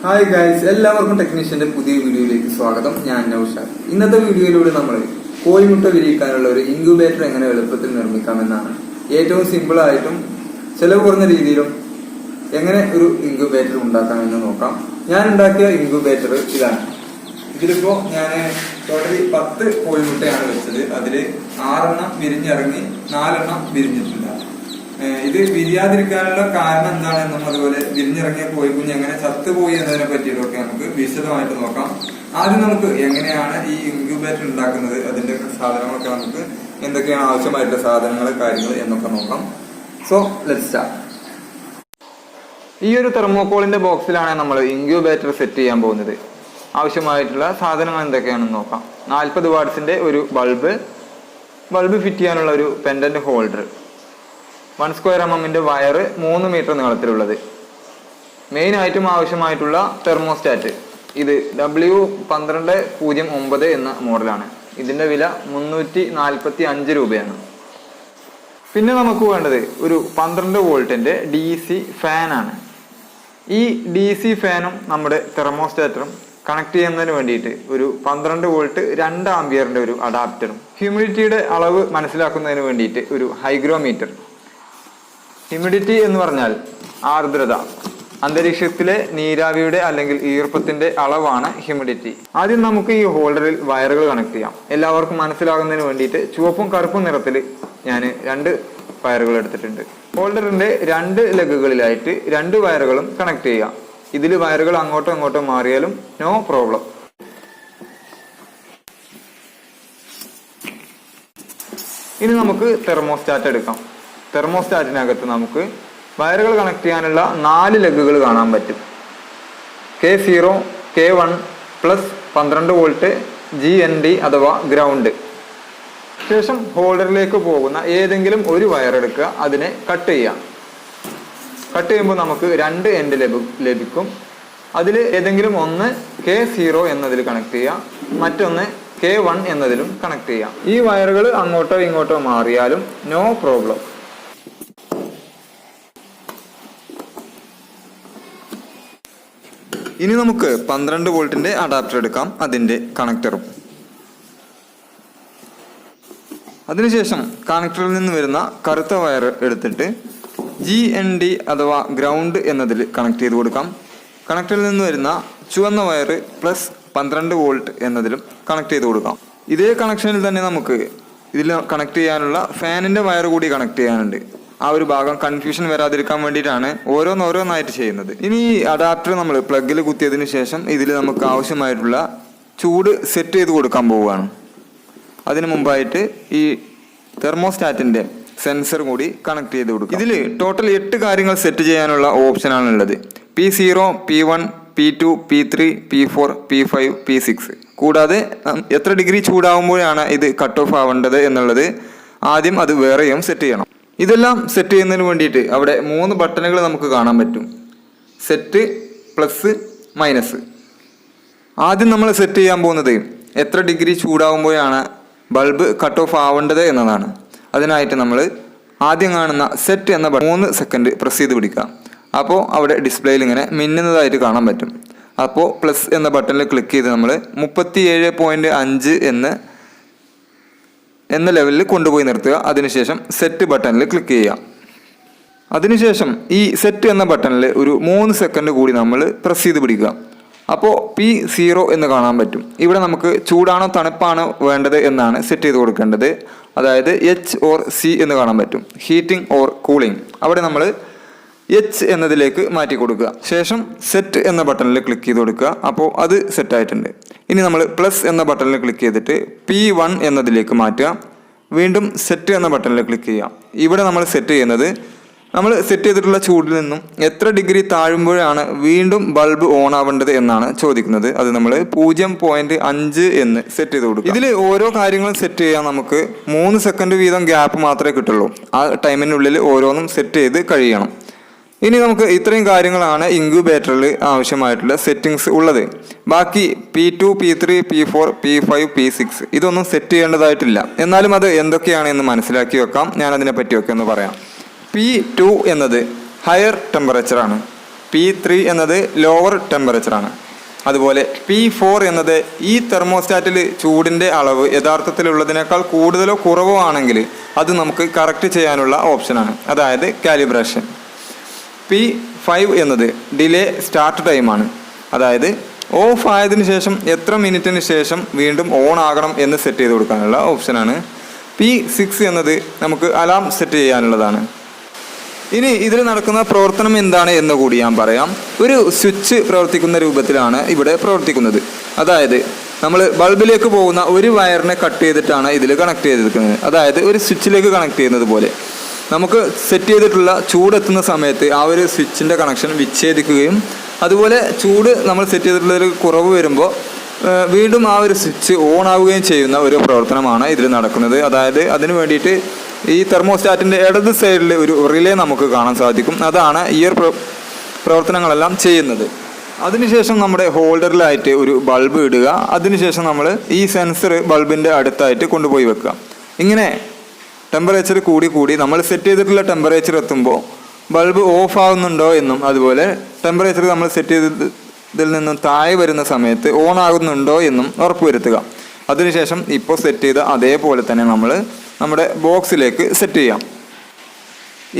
Hi guys, എല്ലാവർക്കും ടെക്നീഷ്യന്റെ പുതിയ വീഡിയോയിലേക്ക് സ്വാഗതം. ഞാൻ നൗഷാദ്. ഇന്നത്തെ വീഡിയോയിലൂടെ നമ്മൾ കോഴിമുട്ട വിരിയിക്കാനുള്ള ഒരു ഇൻക്യുബേറ്റർ എങ്ങനെ എളുപ്പത്തിൽ നിർമ്മിക്കാമെന്നാണ്. ഏറ്റവും സിമ്പിൾ ആയിട്ടും ചെലവ് കുറഞ്ഞ രീതിയിലും എങ്ങനെ ഒരു ഇൻക്യുബേറ്റർ ഉണ്ടാക്കാമെന്ന് നോക്കാം. ഞാൻ ഉണ്ടാക്കിയ ഇൻക്യുബേറ്റർ ഇതാണ്. ഇതിലിപ്പോ ഞാൻ ടോട്ടലി 10 കോഴിമുട്ടയാണ് വെച്ചത്. അതില് 6 വിരിഞ്ഞിറങ്ങി 4 വിരിഞ്ഞിട്ടില്ല. ഇത് വിരിയാതിരിക്കാനുള്ള കാരണം എന്താണെന്നും അതുപോലെ വിരിഞ്ഞിറങ്ങിയ കോഴിക്കുഞ്ഞ് എങ്ങനെ ചത്തുപോയി എന്നതിനെ പറ്റിയിട്ടൊക്കെ നമുക്ക് വിശദമായിട്ട് നോക്കാം. ആദ്യം നമുക്ക് എങ്ങനെയാണ് ഈ ഇൻക്യുബേറ്റർ ഉണ്ടാക്കുന്നത്, അതിന്റെ സാധനങ്ങളൊക്കെ നമുക്ക് എന്തൊക്കെയാണ് ആവശ്യമായിട്ടുള്ള സാധനങ്ങൾ, കാര്യങ്ങൾ എന്നൊക്കെ നോക്കാം. So let's start. ഈ ഒരു തെർമോകോളിന്റെ ബോക്സിലാണ് നമ്മൾ ഇൻക്യുബേറ്റർ സെറ്റ് ചെയ്യാൻ പോകുന്നത്. ആവശ്യമായിട്ടുള്ള സാധനങ്ങൾ എന്തൊക്കെയാണെന്ന് നോക്കാം. 40 വാട്ട്സിന്റെ ഒരു ബൾബ് ഫിറ്റ് ചെയ്യാനുള്ള ഒരു പെൻഡന്റ് ഹോൾഡർ, 1 സ്ക്വയർ mm വയറ് 3 മീറ്റർ നീളത്തിലുള്ളത്. മെയിൻ ആയിട്ടും ആവശ്യമായിട്ടുള്ള തെർമോസ്റ്റാറ്റ്. ഇത് W1209 എന്ന മോഡലാണ്. ഇതിന്റെ വില 345 രൂപയാണ്. പിന്നെ നമുക്ക് വേണ്ടത് ഒരു 12 വോൾട്ടിന്റെ DC ഫാനാണ്. ഈ DC ഫാനും നമ്മുടെ തെർമോസ്റ്റാറ്ററും കണക്ട് ചെയ്യുന്നതിന് വേണ്ടിയിട്ട് ഒരു 12 വോൾട്ട് 2 ആംപിയറിന്റെ ഒരു അഡാപ്റ്ററും, ഹ്യൂമിഡിറ്റിയുടെ അളവ് മനസ്സിലാക്കുന്നതിന് വേണ്ടിയിട്ട് ഒരു ഹൈഗ്രോമീറ്റർ. ഹ്യൂമിഡിറ്റി എന്ന് പറഞ്ഞാൽ ആർദ്രത, അന്തരീക്ഷത്തിലെ നീരാവിയുടെ അല്ലെങ്കിൽ ഈർപ്പത്തിന്റെ അളവാണ് ഹ്യൂമിഡിറ്റി. ആദ്യം നമുക്ക് ഈ ഹോൾഡറിൽ വയറുകൾ കണക്ട് ചെയ്യാം. എല്ലാവർക്കും മനസ്സിലാകുന്നതിന് വേണ്ടിയിട്ട് ചുവപ്പും കറുപ്പും നിറത്തിൽ ഞാൻ 2 വയറുകൾ എടുത്തിട്ടുണ്ട്. ഹോൾഡറിന്റെ 2 ലെഗുകളിലായിട്ട് 2 വയറുകളും കണക്ട് ചെയ്യാം. ഇതിൽ വയറുകൾ അങ്ങോട്ടോ ഇങ്ങോട്ടോ മാറിയാലും നോ പ്രോബ്ലം. ഇനി നമുക്ക് തെർമോസ്റ്റാറ്റ് എടുക്കാം. തെർമോസ്റ്റാറ്റിനകത്ത് നമുക്ക് വയറുകൾ കണക്ട് ചെയ്യാനുള്ള 4 ലെഗുകൾ കാണാൻ പറ്റും. K0, K1 plus 12 volt GND അഥവാ ഗ്രൗണ്ട്. ശേഷം ഹോൾഡറിലേക്ക് പോകുന്ന ഏതെങ്കിലും ഒരു വയർ എടുക്കുക, അതിനെ കട്ട് ചെയ്യാം. കട്ട് ചെയ്യുമ്പോൾ നമുക്ക് 2 എൻഡ് ലഭിക്കും. അതിൽ ഏതെങ്കിലും ഒന്ന് K0 എന്നതിൽ കണക്ട് ചെയ്യാം, മറ്റൊന്ന് K1 എന്നതിലും കണക്ട് ചെയ്യാം. ഈ വയറുകൾ അങ്ങോട്ടോ ഇങ്ങോട്ടോ മാറിയാലും നോ പ്രോബ്ലം. ഇനി നമുക്ക് 12 വോൾട്ടിന്റെ അഡാപ്റ്റർ എടുക്കാം, അതിന്റെ കണക്ടറും. അതിനുശേഷം കണക്ടറിൽ നിന്ന് വരുന്ന കറുത്ത വയർ എടുത്തിട്ട് GND അഥവാ ഗ്രൗണ്ട് എന്നതിൽ കണക്ട് ചെയ്ത് കൊടുക്കാം. കണക്ടറിൽ നിന്ന് വരുന്ന ചുവന്ന വയർ പ്ലസ് 12 വോൾട്ട് എന്നതിലും കണക്ട് ചെയ്ത് കൊടുക്കാം. ഇതേ കണക്ഷനിൽ തന്നെ നമുക്ക് ഇതിൽ കണക്ട് ചെയ്യാനുള്ള ഫാനിന്റെ വയർ കൂടി കണക്ട് ചെയ്യാനുണ്ട്. ആ ഒരു ഭാഗം കൺഫ്യൂഷൻ വരാതിരിക്കാൻ വേണ്ടിയിട്ടാണ് ഓരോന്നായിട്ട് ചെയ്യുന്നത്. ഇനി ഈ അഡാപ്റ്റർ നമ്മൾ പ്ലഗിൽ കുത്തിയതിനു ശേഷം ഇതിൽ നമുക്ക് ആവശ്യമായിട്ടുള്ള ചൂട് സെറ്റ് ചെയ്ത് കൊടുക്കാൻ പോവുകയാണ്. അതിനു മുമ്പായിട്ട് ഈ തെർമോസ്റ്റാറ്റിന്റെ സെൻസർ കൂടി കണക്ട് ചെയ്ത് കൊടുക്കും. ഇതിൽ ടോട്ടൽ 8 കാര്യങ്ങൾ സെറ്റ് ചെയ്യാനുള്ള ഓപ്ഷനാണ് ഉള്ളത്. P0, P1, P2, P3, P4, P5, P6. കൂടാതെ എത്ര ഡിഗ്രി ചൂടാവുമ്പോഴാണ് ഇത് കട്ട് ഓഫ് ആവേണ്ടത് എന്നുള്ളത് ആദ്യം അത് വേറെയും സെറ്റ് ചെയ്യണം. ഇതെല്ലാം സെറ്റ് ചെയ്യുന്നതിന് വേണ്ടിയിട്ട് അവിടെ 3 ബട്ടണുകൾ നമുക്ക് കാണാൻ പറ്റും. Set, plus, minus. ആദ്യം നമ്മൾ സെറ്റ് ചെയ്യാൻ പോകുന്നത് എത്ര ഡിഗ്രി ചൂടാവുമ്പോഴാണ് ബൾബ് കട്ട് ഓഫ് ആവേണ്ടത് എന്നതാണ്. അതിനായിട്ട് നമ്മൾ ആദ്യം കാണുന്ന സെറ്റ് എന്ന 3 സെക്കൻഡ് പ്രസ് ചെയ്ത് പിടിക്കുക. അപ്പോൾ അവിടെ ഡിസ്പ്ലേയിൽ ഇങ്ങനെ മിന്നുന്നതായിട്ട് കാണാൻ പറ്റും. അപ്പോൾ പ്ലസ് എന്ന ബട്ടണിൽ ക്ലിക്ക് ചെയ്ത് നമ്മൾ 37.5 എന്ന ലെവലിൽ കൊണ്ടുപോയി നിർത്തുക. അതിനുശേഷം സെറ്റ് ബട്ടണിൽ ക്ലിക്ക് ചെയ്യുക. അതിനുശേഷം ഈ സെറ്റ് എന്ന ബട്ടണിൽ ഒരു 3 സെക്കൻഡ് കൂടി നമ്മൾ പ്രസ് ചെയ്ത് പിടിക്കുക. അപ്പോൾ P0 എന്ന് കാണാൻ പറ്റും. ഇവിടെ നമുക്ക് ചൂടാണോ തണുപ്പാണോ വേണ്ടത് എന്നാണ് സെറ്റ് ചെയ്ത് കൊടുക്കേണ്ടത്. അതായത് H or C എന്ന് കാണാൻ പറ്റും, ഹീറ്റിംഗ് ഓർ കൂളിംഗ്. അവിടെ നമ്മൾ H എന്നതിലേക്ക് മാറ്റി കൊടുക്കുക. ശേഷം സെറ്റ് എന്ന ബട്ടണിൽ ക്ലിക്ക് ചെയ്ത് കൊടുക്കുക. അപ്പോൾ അത് സെറ്റ് ആയിട്ടുണ്ട്. ഇനി നമ്മൾ പ്ലസ് എന്ന ബട്ടണിൽ ക്ലിക്ക് ചെയ്തിട്ട് P1 എന്നതിലേക്ക് മാറ്റുക. വീണ്ടും സെറ്റ് എന്ന ബട്ടണിൽ ക്ലിക്ക് ചെയ്യാം. ഇവിടെ നമ്മൾ സെറ്റ് ചെയ്യുന്നത് നമ്മൾ സെറ്റ് ചെയ്തിട്ടുള്ള ചൂടിൽ നിന്നും എത്ര ഡിഗ്രി താഴുമ്പോഴാണ് വീണ്ടും ബൾബ് ഓൺ ആവേണ്ടത് എന്നാണ് ചോദിക്കുന്നത്. അത് നമ്മൾ 0.5 എന്ന് സെറ്റ് ചെയ്ത് കൊടുക്കും. ഇതിൽ ഓരോ കാര്യങ്ങളും സെറ്റ് ചെയ്യാൻ നമുക്ക് 3 സെക്കൻഡ് വീതം ഗ്യാപ്പ് മാത്രമേ കിട്ടുള്ളൂ. ആ ടൈമിനുള്ളിൽ ഓരോന്നും സെറ്റ് ചെയ്ത് കഴിയണം. ഇനി നമുക്ക് ഇത്രയും കാര്യങ്ങളാണ് ഇൻക്യുബേറ്ററിൽ ആവശ്യമായിട്ടുള്ള സെറ്റിങ്സ് ഉള്ളത്. ബാക്കി P2, P3, P4, P5, P6 ഇതൊന്നും സെറ്റ് ചെയ്യേണ്ടതായിട്ടില്ല. എന്നാലും അത് എന്തൊക്കെയാണെന്ന് മനസ്സിലാക്കി വെക്കാം. ഞാൻ അതിനെ പറ്റിയൊക്കെ ഒന്ന് പറയാം. P2 എന്നത് ഹയർ ടെമ്പറേച്ചറാണ്. P3 എന്നത് ലോവർ ടെമ്പറേച്ചറാണ്. അതുപോലെ P4 എന്നത് ഈ തെർമോസ്റ്റാറ്റിൽ ചൂടിൻ്റെ അളവ് യഥാർത്ഥത്തിലുള്ളതിനേക്കാൾ കൂടുതലോ കുറവോ ആണെങ്കിൽ അത് നമുക്ക് കറക്റ്റ് ചെയ്യാനുള്ള ഓപ്ഷനാണ്, അതായത് കാലിബ്രേഷൻ. P5 എന്നത് ഡിലേ സ്റ്റാർട്ട് ടൈമാണ്, അതായത് ഓഫ് ആയതിനു ശേഷം എത്ര മിനിറ്റിന് ശേഷം വീണ്ടും ഓൺ ആകണം എന്ന് സെറ്റ് ചെയ്ത് കൊടുക്കാനുള്ള ഓപ്ഷനാണ്. P6 എന്നത് നമുക്ക് അലാം സെറ്റ് ചെയ്യാനുള്ളതാണ്. ഇനി ഇതിൽ നടക്കുന്ന പ്രവർത്തനം എന്താണ് എന്ന് കൂടി ഞാൻ പറയാം. ഒരു സ്വിച്ച് പ്രവർത്തിക്കുന്ന രൂപത്തിലാണ് ഇവിടെ പ്രവർത്തിക്കുന്നത്. അതായത് നമ്മൾ ബൾബിലേക്ക് പോകുന്ന ഒരു വയറിനെ കട്ട് ചെയ്തിട്ടാണ് ഇതിൽ കണക്ട് ചെയ്തിരിക്കുന്നത്. അതായത് ഒരു സ്വിച്ചിലേക്ക് കണക്ട് ചെയ്യുന്നത് പോലെ നമുക്ക് സെറ്റ് ചെയ്തിട്ടുള്ള ചൂടെത്തുന്ന സമയത്ത് ആ ഒരു സ്വിച്ചിൻ്റെ കണക്ഷൻ വിച്ഛേദിക്കുകയും അതുപോലെ ചൂട് നമ്മൾ സെറ്റ് ചെയ്തിട്ടുള്ളൊരു കുറവ് വരുമ്പോൾ വീണ്ടും ആ ഒരു സ്വിച്ച് ഓൺ ആവുകയും ചെയ്യുന്ന ഒരു പ്രവർത്തനമാണ് ഇതിൽ നടക്കുന്നത്. അതായത് അതിന് വേണ്ടിയിട്ട് ഈ തെർമോസ്റ്റാറ്റിൻ്റെ ഇടത് സൈഡിൽ ഒരു റിലേ നമുക്ക് കാണാൻ സാധിക്കും. അതാണ് ഈ പ്രവർത്തനങ്ങളെല്ലാം ചെയ്യുന്നത്. അതിനുശേഷം നമ്മുടെ ഹോൾഡറിലായിട്ട് ഒരു ബൾബ് ഇടുക. അതിനുശേഷം നമ്മൾ ഈ സെൻസർ ബൾബിൻ്റെ അടുത്തായിട്ട് കൊണ്ടുപോയി വെക്കുക. ഇങ്ങനെ ടെമ്പറേച്ചർ കൂടി നമ്മൾ സെറ്റ് ചെയ്തിട്ടുള്ള ടെമ്പറേച്ചർ എത്തുമ്പോൾ ബൾബ് ഓഫ് ആകുന്നുണ്ടോ എന്നും അതുപോലെ ടെമ്പറേച്ചർ നമ്മൾ സെറ്റ് ചെയ്തതിൽ നിന്നും താഴെ വരുന്ന സമയത്ത് ഓൺ ആകുന്നുണ്ടോ എന്നും ഉറപ്പുവരുത്തുക. അതിനുശേഷം ഇപ്പോൾ സെറ്റ് ചെയ്ത അതേപോലെ തന്നെ നമ്മൾ നമ്മുടെ ബോക്സിലേക്ക് സെറ്റ് ചെയ്യാം.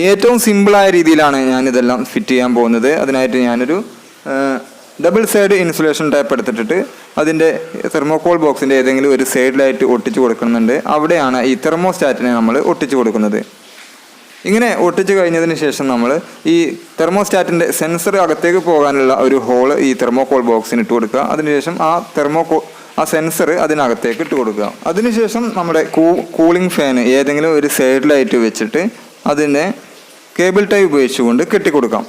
ഏറ്റവും സിമ്പിളായ രീതിയിലാണ് ഞാനിതെല്ലാം ഫിറ്റ് ചെയ്യാൻ പോകുന്നത്. അതിനായിട്ട് ഞാനൊരു ഡബിൾ സൈഡ് ഇൻസുലേഷൻ ടേപ്പ് എടുത്തിട്ട് അതിൻ്റെ തെർമോകോൾ ബോക്സിൻ്റെ ഏതെങ്കിലും ഒരു സൈഡിലായിട്ട് ഒട്ടിച്ച് കൊടുക്കുന്നുണ്ട്. അവിടെയാണ് ഈ തെർമോസ്റ്റാറ്റിനെ നമ്മൾ ഒട്ടിച്ച് കൊടുക്കുന്നത്. ഇങ്ങനെ ഒട്ടിച്ച് കഴിഞ്ഞതിന് ശേഷം നമ്മൾ ഈ തെർമോസ്റ്റാറ്റിൻ്റെ സെൻസർ അകത്തേക്ക് പോകാനുള്ള ഒരു ഹോള് ഈ തെർമോകോൾ ബോക്സിന് ഇട്ട് കൊടുക്കുക. അതിനുശേഷം ആ സെൻസർ അതിനകത്തേക്ക് ഇട്ട് കൊടുക്കുക. അതിനുശേഷം നമ്മുടെ കൂളിംഗ് ഫാൻ ഏതെങ്കിലും ഒരു സൈഡിലായിട്ട് വെച്ചിട്ട് അതിനെ കേബിൾ ടൈ ഉപയോഗിച്ചുകൊണ്ട് കെട്ടിക്കൊടുക്കാം.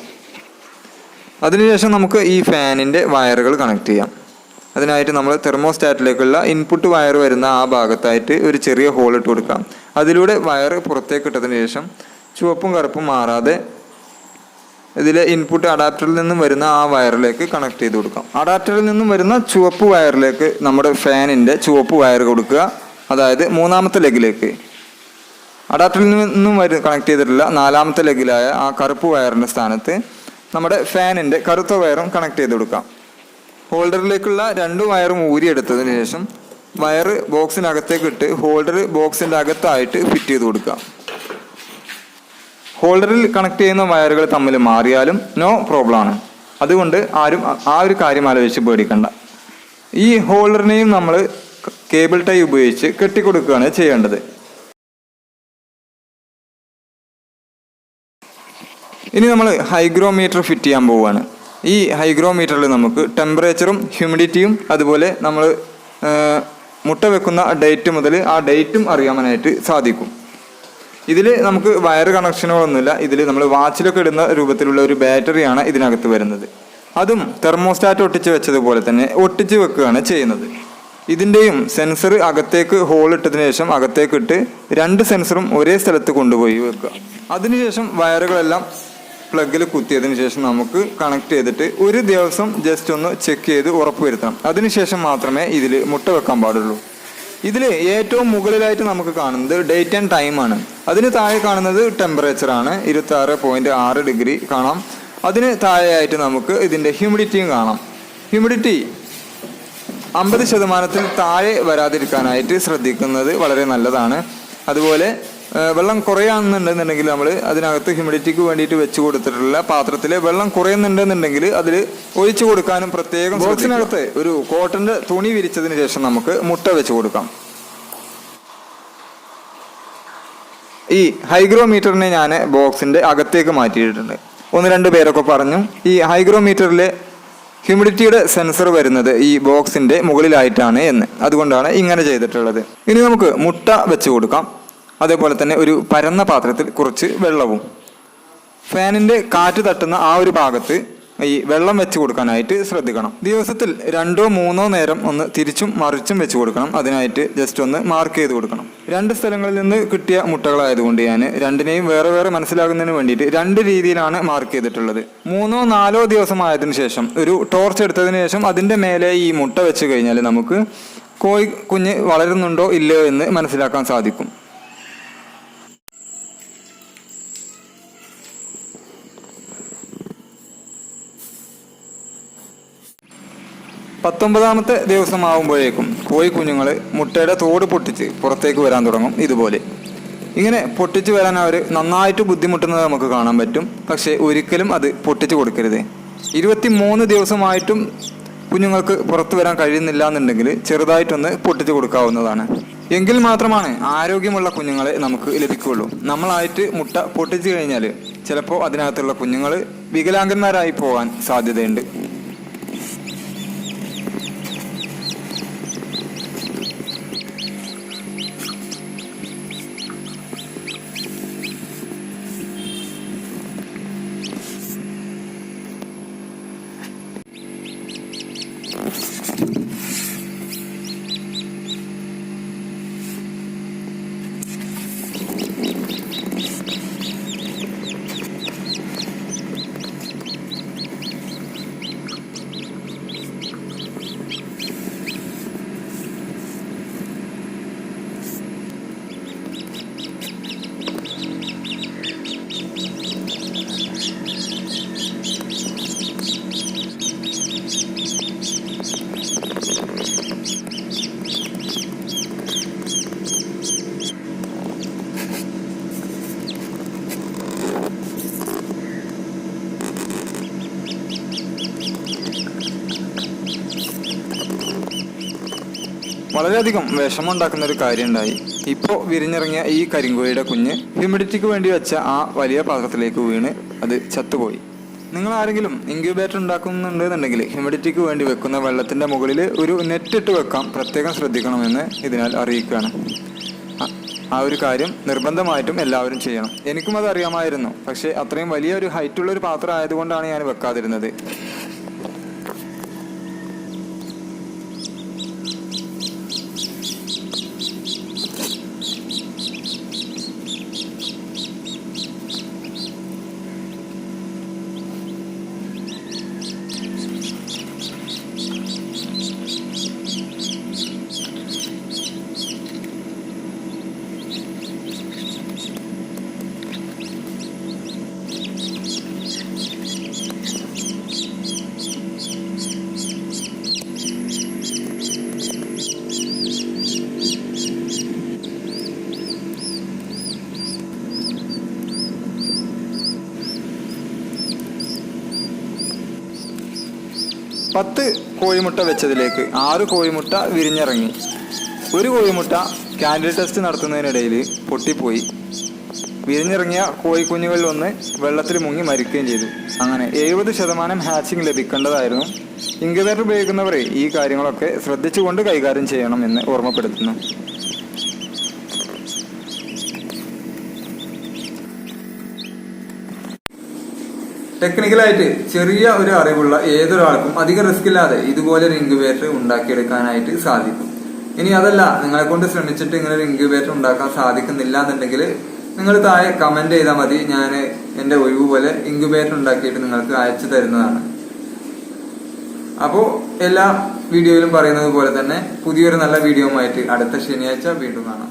അതിനുശേഷം നമുക്ക് ഈ ഫാനിൻ്റെ വയറുകൾ കണക്ട് ചെയ്യാം. അതിനായിട്ട് നമ്മൾ തെർമോസ്റ്റാറ്റിലേക്കുള്ള ഇൻപുട്ട് വയർ വരുന്ന ആ ഭാഗത്തായിട്ട് ഒരു ചെറിയ ഹോൾ ഇട്ട് കൊടുക്കാം. അതിലൂടെ വയർ പുറത്തേക്ക് ഇട്ടതിന് ശേഷം ചുവപ്പും കറുപ്പും മാറാതെ ഇതിലെ ഇൻപുട്ട് അഡാപ്റ്ററിൽ നിന്നും വരുന്ന ആ വയറിലേക്ക് കണക്ട് ചെയ്ത് കൊടുക്കാം. അഡാപ്റ്ററിൽ നിന്നും വരുന്ന ചുവപ്പ് വയറിലേക്ക് നമ്മുടെ ഫാനിൻ്റെ ചുവപ്പ് വയർ കൊടുക്കുക. അതായത് മൂന്നാമത്തെ ലെഗിലേക്ക്. അഡാപ്റ്ററിൽ നിന്നും കണക്ട് ചെയ്തിട്ടുള്ള നാലാമത്തെ ലെഗിലായ ആ കറുപ്പ് വയറിൻ്റെ സ്ഥാനത്ത് നമ്മുടെ ഫാനിൻ്റെ കറുത്ത വയറും കണക്ട് ചെയ്ത് കൊടുക്കാം. ഹോൾഡറിലേക്കുള്ള രണ്ട് വയറും ഊരിയെടുത്തതിന് ശേഷം വയർ ബോക്സിനകത്തേക്ക് ഇട്ട് ഹോൾഡർ ബോക്സിൻ്റെ അകത്തായിട്ട് ഫിറ്റ് ചെയ്ത് കൊടുക്കുക. ഹോൾഡറിൽ കണക്ട് ചെയ്യുന്ന വയറുകൾ തമ്മിൽ മാറിയാലും നോ പ്രോബ്ലം ആണ്. അതുകൊണ്ട് ആരും ആ ഒരു കാര്യം ആലോചിച്ച് പേടിക്കണ്ട. ഈ ഹോൾഡറിനെയും നമ്മൾ കേബിൾ ടൈ ഉപയോഗിച്ച് കെട്ടിക്കൊടുക്കുകയാണ് ചെയ്യേണ്ടത്. ഇനി നമ്മൾ ഹൈഗ്രോമീറ്റർ ഫിറ്റ് ചെയ്യാൻ പോവുകയാണ്. ഈ ഹൈഗ്രോമീറ്ററിൽ നമുക്ക് ടെമ്പറേച്ചറും ഹ്യൂമിഡിറ്റിയും അതുപോലെ നമ്മൾ മുട്ട വെക്കുന്ന ഡേറ്റ് മുതൽ ആ ഡേറ്റും അറിയാനായിട്ട് സാധിക്കും. ഇതിൽ നമുക്ക് വയർ കണക്ഷനുകളൊന്നുമില്ല. ഇതിൽ നമ്മൾ വാച്ചിലൊക്കെ ഇടുന്ന രൂപത്തിലുള്ള ഒരു ബാറ്ററിയാണ് ഇതിനകത്ത് വരുന്നത്. അതും തെർമോസ്റ്റാറ്റ് ഒട്ടിച്ച് വെച്ചതുപോലെ തന്നെ ഒട്ടിച്ച് വെക്കുകയാണ് ചെയ്യുന്നത്. ഇതിൻ്റെയും സെൻസർ അകത്തേക്ക് ഹോൾ ഇട്ടതിന് ശേഷം അകത്തേക്ക് ഇട്ട് രണ്ട് സെൻസറും ഒരേ സ്ഥലത്ത് കൊണ്ടുപോയി വെക്കുക. അതിനുശേഷം വയറുകളെല്ലാം പ്ലഗിൽ കുത്തിയതിന് ശേഷം നമുക്ക് കണക്ട് ചെയ്തിട്ട് ഒരു ദിവസം ജസ്റ്റ് ഒന്ന് ചെക്ക് ചെയ്ത് ഉറപ്പ് വരുത്തണം. അതിനുശേഷം മാത്രമേ ഇതിൽ മുട്ട വെക്കാൻ പാടുള്ളൂ. ഇതിൽ ഏറ്റവും മുകളിലായിട്ട് നമുക്ക് കാണുന്നത് ഡേറ്റ് ആൻഡ് ടൈമാണ്. അതിന് താഴെ കാണുന്നത് ടെമ്പറേച്ചറാണ്. 26.6 ഡിഗ്രി കാണാം. അതിന് താഴെയായിട്ട് നമുക്ക് ഇതിൻ്റെ ഹ്യൂമിഡിറ്റിയും കാണാം. ഹ്യൂമിഡിറ്റി 50% താഴെ വരാതിരിക്കാനായിട്ട് ശ്രദ്ധിക്കുന്നത് വളരെ നല്ലതാണ്. അതുപോലെ വെള്ളം കുറയാണെന്നുണ്ടെന്നുണ്ടെങ്കിൽ നമ്മൾ അതിനകത്ത് ഹ്യൂമിഡിറ്റിക്ക് വേണ്ടിയിട്ട് വെച്ച് കൊടുത്തിട്ടുള്ള പാത്രത്തിൽ വെള്ളം കുറയുന്നുണ്ടെന്നുണ്ടെങ്കിൽ അതിൽ ഒഴിച്ചു കൊടുക്കാനും പ്രത്യേകം. ബോക്സിനകത്ത് ഒരു കോട്ടൻ്റെ തുണി വിരിച്ചതിന് ശേഷം നമുക്ക് മുട്ട വെച്ച് കൊടുക്കാം. ഈ ഹൈഗ്രോമീറ്ററിനെ ഞാൻ ബോക്സിൻ്റെ അകത്തേക്ക് മാറ്റിയിട്ടുണ്ട്. 1-2 പേരൊക്കെ പറഞ്ഞു ഈ ഹൈഗ്രോമീറ്ററിലെ ഹ്യൂമിഡിറ്റിയുടെ സെൻസർ വരുന്നത് ഈ ബോക്സിൻ്റെ മുകളിലായിട്ടാണ് എന്ന്. അതുകൊണ്ടാണ് ഇങ്ങനെ ചെയ്തിട്ടുള്ളത്. ഇനി നമുക്ക് മുട്ട വെച്ച് കൊടുക്കാം. അതേപോലെ തന്നെ ഒരു പരന്ന പാത്രത്തിൽ കുറച്ച് വെള്ളവും ഫാനിൻ്റെ കാറ്റ് തട്ടുന്ന ആ ഒരു ഭാഗത്ത് ഈ വെള്ളം വെച്ച് കൊടുക്കാനായിട്ട് ശ്രദ്ധിക്കണം. ദിവസത്തിൽ 2-3 നേരം ഒന്ന് തിരിച്ചും മറിച്ചും വെച്ച് കൊടുക്കണം. അതിനായിട്ട് ജസ്റ്റ് ഒന്ന് മാർക്ക് ചെയ്ത് കൊടുക്കണം. 2 സ്ഥലങ്ങളിൽ നിന്ന് കിട്ടിയ മുട്ടകളായതുകൊണ്ട് ഞാൻ രണ്ടിനെയും വേറെ വേറെ മനസ്സിലാകുന്നതിന് വേണ്ടിയിട്ട് 2 രീതിയിലാണ് മാർക്ക് ചെയ്തിട്ടുള്ളത്. 3-4 ദിവസമായതിനു ശേഷം ഒരു ടോർച്ച് എടുത്തതിന് ശേഷം അതിൻ്റെ മേലെ ഈ മുട്ട വെച്ച് കഴിഞ്ഞാൽ നമുക്ക് കോഴി കുഞ്ഞ് വളരുന്നുണ്ടോ ഇല്ലയോ എന്ന് മനസ്സിലാക്കാൻ സാധിക്കും. 19ാമത്തെ ദിവസമാകുമ്പോഴേക്കും കോഴി കുഞ്ഞുങ്ങൾ മുട്ടയുടെ തോട് പൊട്ടിച്ച് പുറത്തേക്ക് വരാൻ തുടങ്ങും. ഇതുപോലെ ഇങ്ങനെ പൊട്ടിച്ച് വരാൻ അവർ നന്നായിട്ട് ബുദ്ധിമുട്ടുന്നത് നമുക്ക് കാണാൻ പറ്റും. പക്ഷേ ഒരിക്കലും അത് പൊട്ടിച്ച് കൊടുക്കരുത്. 23 ദിവസമായിട്ടും കുഞ്ഞുങ്ങൾക്ക് പുറത്തു വരാൻ കഴിയുന്നില്ല എന്നുണ്ടെങ്കിൽ ചെറുതായിട്ടൊന്ന് പൊട്ടിച്ച് കൊടുക്കാവുന്നതാണ്. എങ്കിൽ മാത്രമാണ് ആരോഗ്യമുള്ള കുഞ്ഞുങ്ങളെ നമുക്ക് ലഭിക്കുകയുള്ളൂ. നമ്മളായിട്ട് മുട്ട പൊട്ടിച്ച് കഴിഞ്ഞാൽ ചിലപ്പോൾ അതിനകത്തുള്ള കുഞ്ഞുങ്ങൾ വികലാംഗന്മാരായി പോകാൻ സാധ്യതയുണ്ട്. വളരെയധികം വിഷമമുണ്ടാക്കുന്ന ഒരു കാര്യം ഉണ്ടായി. ഇപ്പോൾ വിരിഞ്ഞിറങ്ങിയ ഈ കരിങ്കോഴിയുടെ കുഞ്ഞ് ഹ്യൂമിഡിറ്റിക്ക് വേണ്ടി വെച്ച ആ വലിയ പാത്രത്തിലേക്ക് വീണ് അത് ചത്തുപോയി. നിങ്ങൾ ആരെങ്കിലും ഇൻക്യുബേറ്റർ ഉണ്ടാക്കുന്നുണ്ടെന്നുണ്ടെങ്കിൽ ഹ്യൂമിഡിറ്റിക്ക് വേണ്ടി വെക്കുന്ന വെള്ളത്തിൻ്റെ മുകളിൽ ഒരു നെറ്റ് ഇട്ട് വെക്കാം. പ്രത്യേകം ശ്രദ്ധിക്കണമെന്ന് ഇതിനാൽ അറിയിക്കുകയാണ്. ആ ഒരു കാര്യം നിർബന്ധമായിട്ടും എല്ലാവരും ചെയ്യണം. എനിക്കും അത് അറിയാമായിരുന്നു. പക്ഷേ അത്രയും വലിയൊരു ഹൈറ്റുള്ളൊരു പാത്രം ആയതുകൊണ്ടാണ് ഞാൻ വെക്കാതിരുന്നത്. പത്ത് കോഴിമുട്ട വെച്ചതിലേക്ക് 6 കോഴിമുട്ട വിരിഞ്ഞിറങ്ങി. ഒരു കോഴിമുട്ട കാൻഡിൽ ടെസ്റ്റ് നടത്തുന്നതിനിടയിൽ പൊട്ടിപ്പോയി. വിരിഞ്ഞിറങ്ങിയ കോഴിക്കുഞ്ഞുകളിലൊന്ന് വെള്ളത്തിൽ മുങ്ങി മരിക്കുകയും ചെയ്തു. അങ്ങനെ 70% ഹാച്ചിങ് ലഭിക്കേണ്ടതായിരുന്നു. ഇൻക്യുബേറ്റർ ഉപയോഗിക്കുന്നവർ ഈ കാര്യങ്ങളൊക്കെ ശ്രദ്ധിച്ചുകൊണ്ട് കൈകാര്യം ചെയ്യണം എന്ന് ഓർമ്മപ്പെടുത്തുന്നു. ടെക്നിക്കലായിട്ട് ചെറിയ ഒരു അറിവുള്ള ഏതൊരാൾക്കും അധികം റിസ്ക് ഇല്ലാതെ ഇതുപോലെ ഒരു ഇൻക്യുബേറ്റർ ഉണ്ടാക്കിയെടുക്കാനായിട്ട് സാധിക്കും. ഇനി അതല്ല, നിങ്ങളെ കൊണ്ട് ശ്രമിച്ചിട്ട് ഇങ്ങനെ ഒരു ഇൻക്യുബേറ്റർ ഉണ്ടാക്കാൻ സാധിക്കുന്നില്ല എന്നുണ്ടെങ്കിൽ നിങ്ങൾ താഴെ കമന്റ് ചെയ്താൽ മതി. ഞാൻ എൻ്റെ ഒഴിവ് പോലെ ഇൻക്യുബേറ്റർ ഉണ്ടാക്കിയിട്ട് നിങ്ങൾക്ക് അയച്ചു തരുന്നതാണ്. അപ്പോൾ എല്ലാ വീഡിയോയിലും പറയുന്നത് പോലെ തന്നെ പുതിയൊരു നല്ല വീഡിയോയുമായിട്ട് അടുത്ത ശനിയാഴ്ച വീണ്ടും കാണാം.